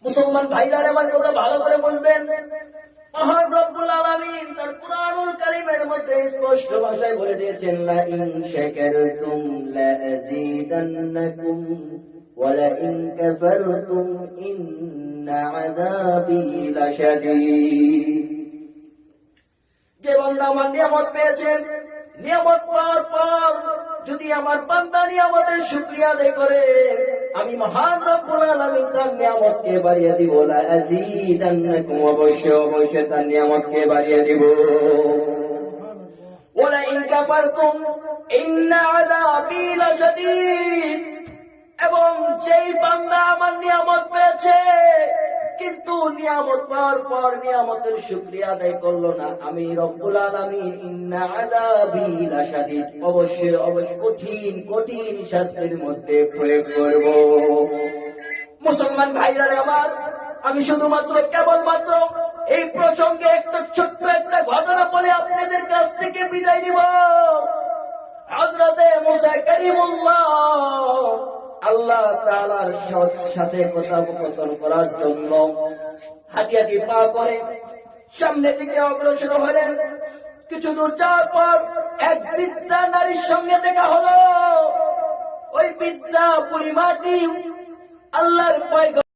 মুসলমান ভাইরা আমার কথা ভালো করে বলবেন। মহান রব্বুল আলামিন তার কুরআনুল কারীমের মধ্যে স্পষ্ট ভাষায় বলে দিয়েছেন, লা ইন শাকারতুম লা আযীদান্নাকুম ওয়া লা ইন কাফারতুম ইন্না আযাবী লাশাদীদ। যে বান্দা আমার নিয়ামত পেয়েছেন, নিয়ামত পাওয়ার পর যদি আমার বান্দা নিয়ামতের শুকরিয়া আদায় করে, আমি মহান রব্বুল আলামিন তার নিয়ামতকে বাড়িয়ে দিব। লা আযীদান্নাকুম, অবশ্যই তার নিয়ামতকে বাড়িয়ে দিব। ওয়া লা ইন কাফারতুম ইন্না আযাবী লাশাদীদ। এবং যেই বান্দা আমার নিয়ামত পেয়েছে কিন্তু নিয়ামত পাওয়ার পর নিয়ামতের শুকরিয়া আদায় করলো না, আমি রব্বুল আলামিন ইন্না আযাবী লাশাদীদ, অবশ্যই কঠিন কঠিন শাস্তির মধ্যে প্রয়োগ করব। মুসলমান ভাইরা আমার, আমি শুধুমাত্র কেবলমাত্র এই প্রসঙ্গে একটা ছোট্ট একটা ঘটনা বলে আপনাদের কাছ থেকে বিদায় নিব। হযরতে মুসা কালিমুল্লাহ আল্লাহ তাআলার সাথে কথোপকথন করার জন্য হাঁটি পা করে সামনের দিকে অগ্রসর হলেন। কিছু দূর যাওয়ার পর এক বৃদ্ধা নারীর সঙ্গে দেখা হলো। ওই বৃদ্ধা বুড়িমাটি আল্লাহর পয়গম্বর